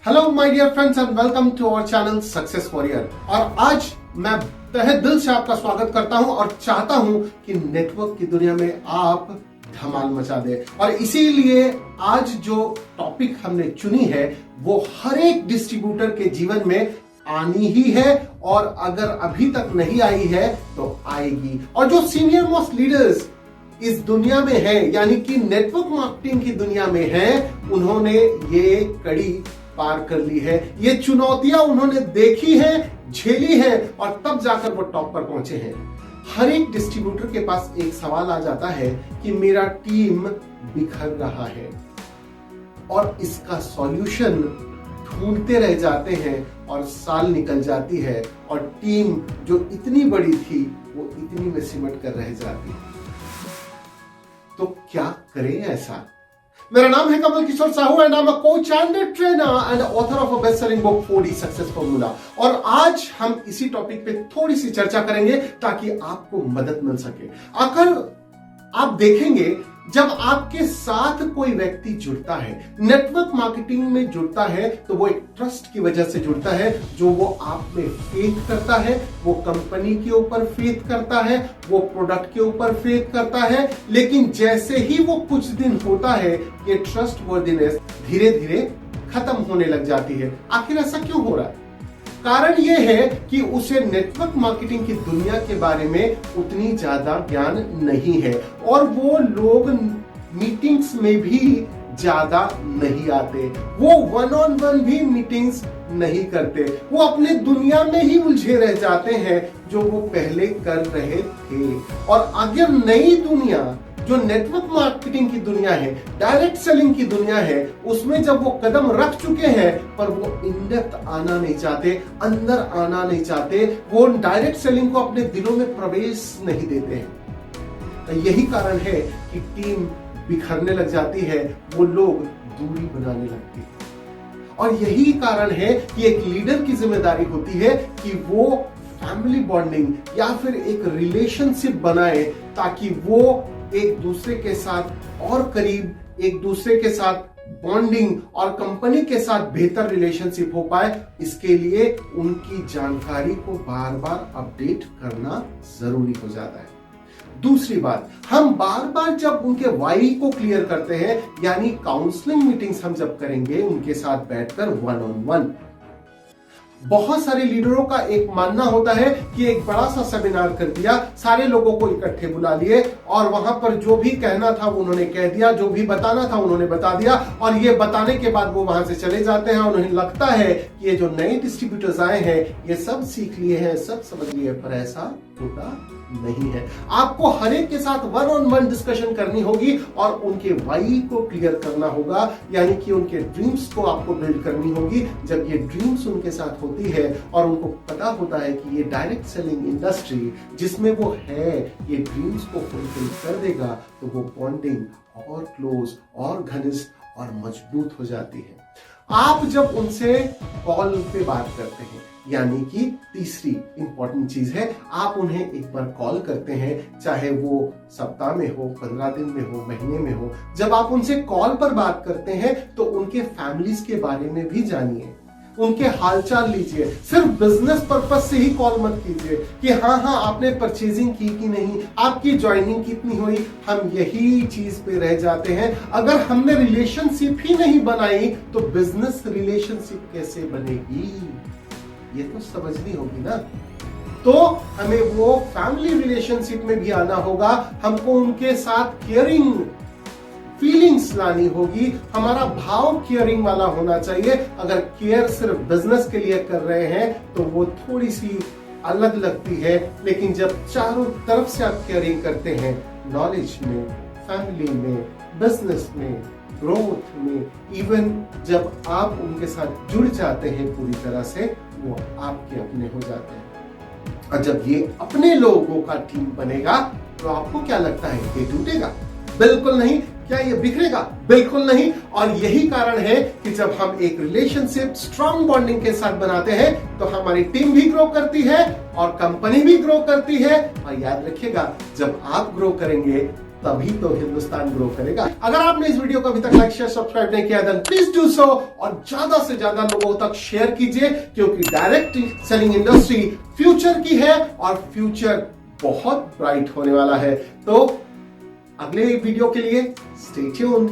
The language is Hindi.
Hello my dear friends and welcome to our channel success warrior. और आज मैं तहे दिल से आपका स्वागत करता हूं और चाहता हूं कि नेटवर्क की दुनिया में आप धमाल मचा दे। और इसीलिए आज जो टॉपिक हमने चुनी है वो हर एक डिस्ट्रीब्यूटर के जीवन में आनी ही है, और अगर अभी तक नहीं आई है तो आएगी। और जो सीनियर मोस्ट लीडर्स इस दुनिया में है, यानी कि नेटवर्क मार्केटिंग की दुनिया में है, उन्होंने ये कड़ी पार कर ली है, ये चुनौतियां उन्होंने देखी है, झेली है, और तब जाकर वो टॉप पर पहुंचे हैं। हर एक डिस्ट्रीब्यूटर के पास एक सवाल आ जाता है कि मेरा टीम बिखर रहा है, और इसका सॉल्यूशन ढूंढते रह जाते हैं, और साल निकल जाती है और टीम जो इतनी बड़ी थी वो इतनी में सिमट कर रह जाती है। तो क्या करें ऐसा? मेरा नाम है Kamal Kishore Sahu and I am a coach and trainer and author of a best selling book 4D success formula. और आज हम इसी टॉपिक पे थोड़ी सी चर्चा करेंगे ताकि आपको मदद मिल सके। अगर आप देखेंगे, जब आपके साथ कोई व्यक्ति जुड़ता है, नेटवर्क मार्केटिंग में जुड़ता है, तो वो एक ट्रस्ट की वजह से जुड़ता है, जो वो आप में फेथ करता है, वो कंपनी के ऊपर फेथ करता है, वो प्रोडक्ट के ऊपर फेथ करता है। लेकिन जैसे ही वो कुछ दिन होता है, ये ट्रस्ट वर्दीनेस धीरे धीरे खत्म होने लग जाती है। आखिर ऐसा क्यों हो रहा है? कारण यह है कि उसे नेटवर्क मार्केटिंग की दुनिया के बारे में उतनी ज्यादा ज्ञान नहीं है, और वो लोग मीटिंग्स में भी ज्यादा नहीं आते, वो वन ऑन वन भी मीटिंग्स नहीं करते, वो अपने दुनिया में ही उलझे रह जाते हैं जो वो पहले कर रहे थे। और अगर नई दुनिया जो नेटवर्क मार्केटिंग की दुनिया है, डायरेक्ट सेलिंग की दुनिया है, उसमें जब वो कदम रख चुके हैं, पर वो इन डेप्थ आना नहीं चाहते, अंदर आना नहीं चाहते, वो डायरेक्ट सेलिंग को अपने दिलों में प्रवेश नहीं देते हैं। यही कारण है कि टीम बिखरने लग जाती है, वो लोग दूरी बनाने लगते हैं। और यही कारण है कि एक लीडर की जिम्मेदारी होती है कि वो फैमिली बॉन्डिंग या फिर एक रिलेशनशिप बनाए, ताकि वो एक दूसरे के साथ और करीब, एक दूसरे के साथ बॉन्डिंग और कंपनी के साथ बेहतर रिलेशनशिप हो पाए। इसके लिए उनकी जानकारी को बार बार अपडेट करना जरूरी हो जाता है। दूसरी बात, हम बार बार जब उनके वाई को क्लियर करते हैं, यानी काउंसलिंग मीटिंग्स हम जब करेंगे उनके साथ बैठकर वन ऑन वन, बहुत सारे लीडरों का एक मानना होता है कि एक बड़ा सा सेमिनार कर दिया, सारे लोगों को इकट्ठे बुला लिए, और वहां पर जो भी कहना था उन्होंने कह दिया, जो भी बताना था उन्होंने बता दिया, और ये बताने के बाद वो वहां से चले जाते हैं। उन्हें लगता है कि ये जो नए डिस्ट्रीब्यूटर्स आए हैं ये सब सीख लिए हैं, सब समझ लिए, पर ऐसा होता नहीं है। आपको हर एक के साथ वन ऑन वन डिस्कशन करनी होगी और उनके वाई को क्लियर करना होगा, यानी कि उनके ड्रीम्स को आपको बिल्ड करनी होगी। जब ये ड्रीम्स उनके साथ होती है और उनको पता होता है कि ये डायरेक्ट सेलिंग इंडस्ट्री जिसमें वो है, ये ड्रीम्स को फुलफिल कर देगा, तो वो बॉन्डिंग और क्लोज और घनिष्ठ और मजबूत हो जाती है। आप जब उनसे कॉल पे बात करते हैं, यानी कि तीसरी इंपॉर्टेंट चीज है, आप उन्हें एक बार कॉल करते हैं, चाहे वो सप्ताह में हो, 15 दिन में हो, महीने में हो। जब आप उनसे कॉल पर बात करते हैं तो उनके फैमिलीज के बारे में भी जानिए, उनके हालचाल लीजिए। सिर्फ बिजनेस पर्पस से ही कॉल मत कीजिए कि हाँ आपने परचेजिंग की कि नहीं, आपकी ज्वाइनिंग कितनी हुई। हम यही चीज पे रह जाते हैं। अगर हमने रिलेशनशिप ही नहीं बनाई तो बिजनेस रिलेशनशिप कैसे बनेगी, ये तो समझनी होगी ना। तो हमें वो फैमिली रिलेशनशिप में भी आना होगा, हमको उनके साथ केयरिंग फीलिंग्स लानी होगी, हमारा भाव केयरिंग वाला होना चाहिए। अगर केयर सिर्फ बिजनेस के लिए कर रहे हैं तो वो थोड़ी सी अलग लगती है, लेकिन जब चारों तरफ से आप केयरिंग करते हैं, नॉलेज में, फैमिली में, बिजनेस में, ग्रोथ में, इवन जब आप उनके साथ जुड़ जाते हैं पूरी तरह से, वो आपके अपने हो जाते हैं। और जब ये अपने लोगों का टीम बनेगा तो आपको क्या लगता है, ये टूटेगा? बिल्कुल नहीं। क्या ये बिखरेगा? बिल्कुल नहीं। और यही कारण है कि जब हम एक रिलेशनशिप स्ट्रॉन्ग बॉन्डिंग के साथ बनाते हैं तो हमारी टीम भी ग्रो करती है और कंपनी भी ग्रो करती है। और याद रखिएगा, जब आप ग्रो करेंगे तभी तो हिंदुस्तान ग्रो करेगा। अगर आपने इस वीडियो को अभी तक लाइक शेयर सब्सक्राइब नहीं किया देन प्लीज डू सो और ज्यादा से ज्यादा लोगों तक शेयर कीजिए, क्योंकि डायरेक्ट सेलिंग इंडस्ट्री फ्यूचर की है और फ्यूचर बहुत ब्राइट होने वाला है। तो अगले वीडियो के लिए स्टे ट्यून्ड।